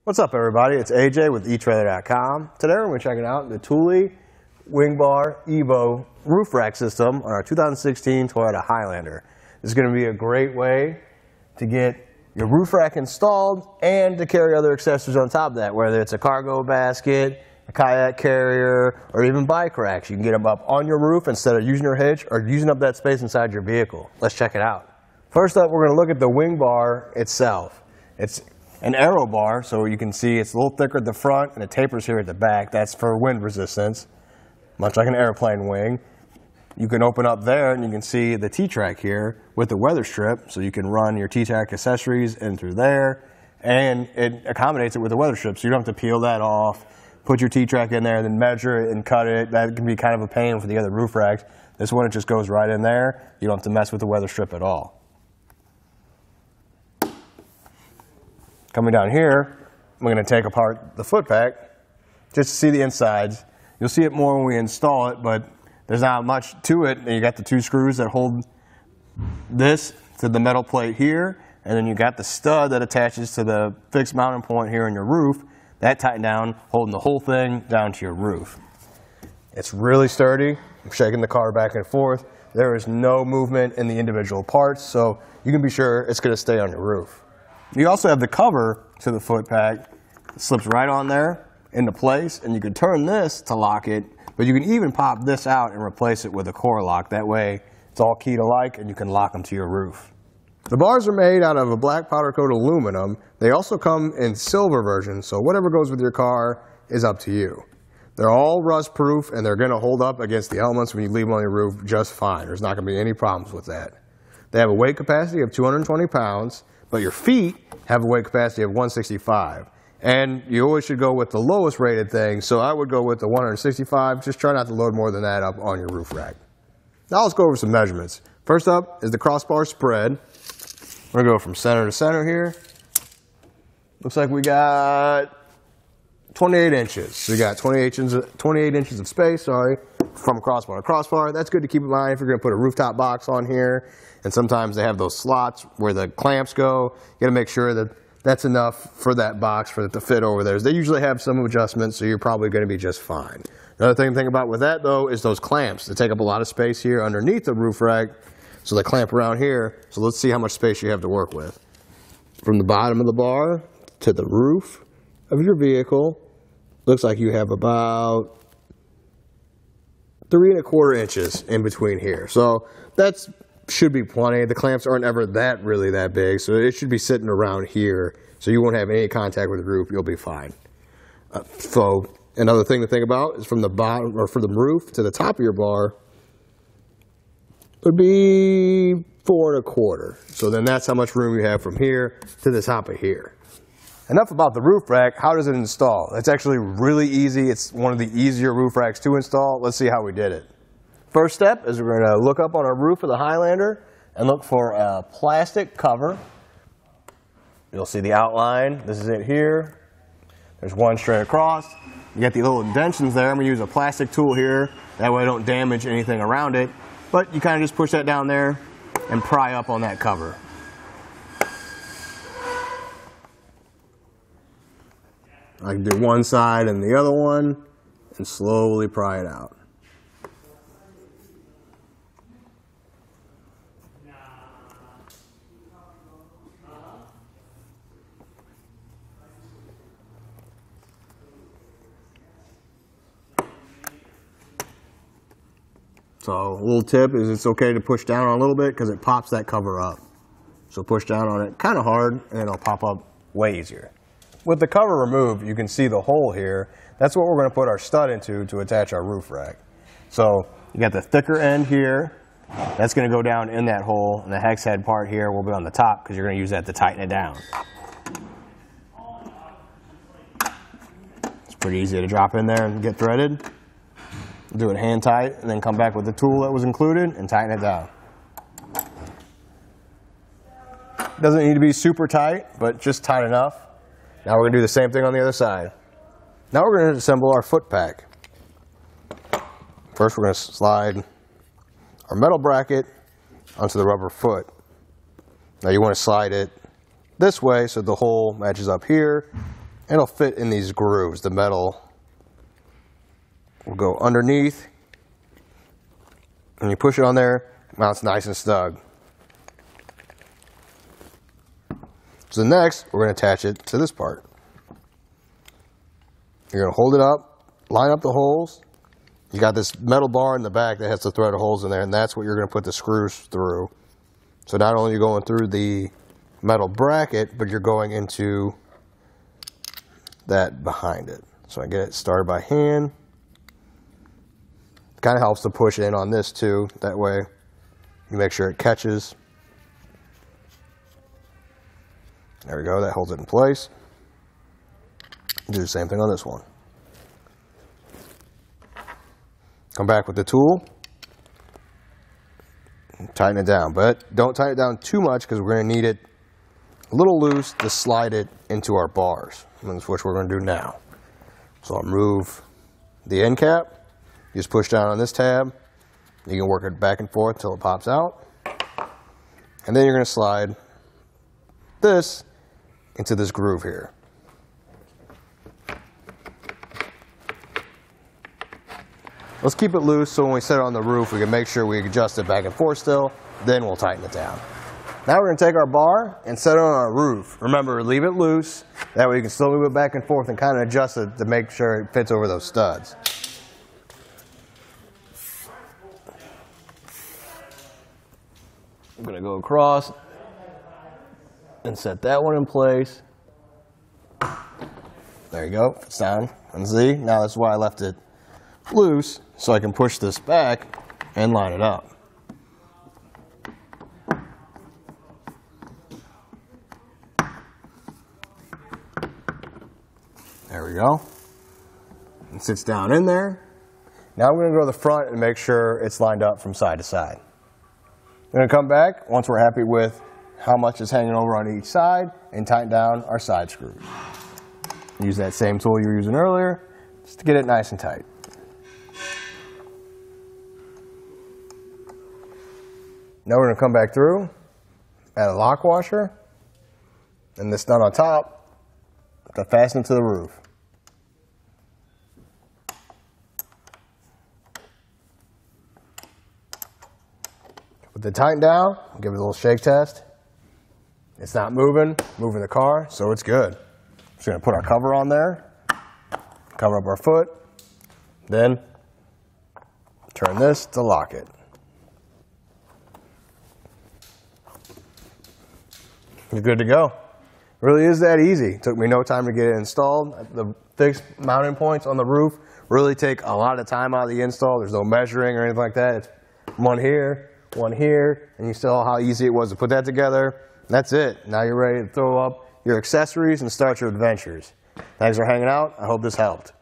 What's up, everybody? It's AJ with etrailer.com. Today we're going to be checking out the Thule WingBar Evo roof rack system on our 2016 Toyota Highlander. This is going to be a great way to get your roof rack installed and to carry other accessories on top of that, whether it's a cargo basket, a kayak carrier, or even bike racks. You can get them up on your roof instead of using your hitch or using up that space inside your vehicle. Let's check it out. First up, we're going to look at the wing bar itself. It's an arrow bar, so you can see it's a little thicker at the front and it tapers here at the back. That's for wind resistance, much like an airplane wing. You can open up there and you can see the T-track here with the weather strip, so you can run your T-track accessories in through there, and it accommodates it with the weather strip, so you don't have to peel that off, put your T-track in there, then measure it and cut it. That can be kind of a pain for the other roof racks. This one, it just goes right in there. You don't have to mess with the weather strip at all. Coming down here, I'm going to take apart the Footpack just to see the insides. You'll see it more when we install it, but there's not much to it. You got the two screws that hold this to the metal plate here, and then you got the stud that attaches to the fixed mounting point here on your roof. That tightened down, holding the whole thing down to your roof. It's really sturdy. I'm shaking the car back and forth. There is no movement in the individual parts, so you can be sure it's going to stay on your roof. You also have the cover to the Footpack. It slips right on there into place, and you can turn this to lock it, but you can even pop this out and replace it with a core lock. That way it's all keyed alike and you can lock them to your roof. The bars are made out of a black powder coat aluminum. They also come in silver version, so whatever goes with your car is up to you. They're all rust proof and they're going to hold up against the elements when you leave them on your roof just fine. There's not going to be any problems with that. They have a weight capacity of 220 pounds. But your feet have a weight capacity of 165. And you always should go with the lowest rated thing, so I would go with the 165. Just try not to load more than that up on your roof rack. Now let's go over some measurements. First up is the crossbar spread. We're going to go from center to center here. Looks like we got 28 inches. So we got 28 inches of space, from crossbar to crossbar. That's good to keep in mind if you're going to put a rooftop box on here. And sometimes they have those slots where the clamps go. You got to make sure that that's enough for that box for it to fit over there. They usually have some adjustments, so you're probably going to be just fine. Another thing to think about with that, though, is those clamps. They take up a lot of space here underneath the roof rack, so they clamp around here. So let's see how much space you have to work with. From the bottom of the bar to the roof of your vehicle, looks like you have about 3 1/4 inches in between here. So that's should be plenty. The clamps aren't ever really that big, so it should be sitting around here, so you won't have any contact with the roof. You'll be fine. So another thing to think about is from the bottom, or from the roof to the top of your bar, would be 4 1/4. So then that's how much room you have from here to the top of here. Enough about the roof rack. How does it install? It's actually really easy. It's one of the easier roof racks to install. Let's see how we did it. First step is we're going to look up on our roof of the Highlander and look for a plastic cover. You'll see the outline. This is it here. There's one straight across. You got the little indentions there. I'm going to use a plastic tool here. That way I don't damage anything around it. But you kind of just push that down there and pry up on that cover. I can do one side and the other one and slowly pry it out. So a little tip is it's okay to push down on a little bit because it pops that cover up. So push down on it kind of hard and it'll pop up way easier. With the cover removed, you can see the hole here. That's what we're going to put our stud into to attach our roof rack. So you got the thicker end here. That's going to go down in that hole, and the hex head part here will be on the top because you're going to use that to tighten it down. It's pretty easy to drop in there and get threaded. Do it hand tight, and then come back with the tool that was included and tighten it down. Doesn't need to be super tight, but just tight enough. Now we're going to do the same thing on the other side. Now we're going to assemble our Footpack. First we're going to slide our metal bracket onto the rubber foot. Now you want to slide it this way so the hole matches up here, it'll fit in these grooves. The metal will go underneath, and you push it on there, mounts nice and snug. So next, we're going to attach it to this part. You're going to hold it up, line up the holes. You got this metal bar in the back that has the threaded holes in there, and that's what you're going to put the screws through. So not only are you going through the metal bracket, but you're going into that behind it. So I get it started by hand. Kind of helps to push in on this too. That way you make sure it catches. There we go, that holds it in place. Do the same thing on this one. Come back with the tool. Tighten it down, but don't tighten it down too much because we're going to need it a little loose to slide it into our bars, which we're going to do now. So I'll remove the end cap. You just push down on this tab. You can work it back and forth till it pops out. And then you're going to slide this into this groove here. Let's keep it loose so when we set it on the roof, we can make sure we adjust it back and forth still, then we'll tighten it down. Now we're going to take our bar and set it on our roof. Remember, leave it loose. That way you can still move it back and forth and kind of adjust it to make sure it fits over those studs. I'm going to go across and set that one in place. There you go, it's down. And see, now that's why I left it loose, so I can push this back and line it up. There we go. It sits down in there. Now I'm going to go to the front and make sure it's lined up from side to side. We're going to come back once we're happy with how much is hanging over on each side and tighten down our side screws. Use that same tool you were using earlier just to get it nice and tight. Now we're going to come back through, add a lock washer, and this nut on top to fasten it to the roof. With it tightened down, give it a little shake test. It's not moving the car, so it's good. Just going to put our cover on there, cover up our foot, then turn this to lock it. You're good to go. It really is that easy. It took me no time to get it installed. The fixed mounting points on the roof really take a lot of time out of the install. There's no measuring or anything like that. It's one here, and you saw how easy it was to put that together. That's it. Now you're ready to throw up your accessories and start your adventures. Thanks for hanging out. I hope this helped.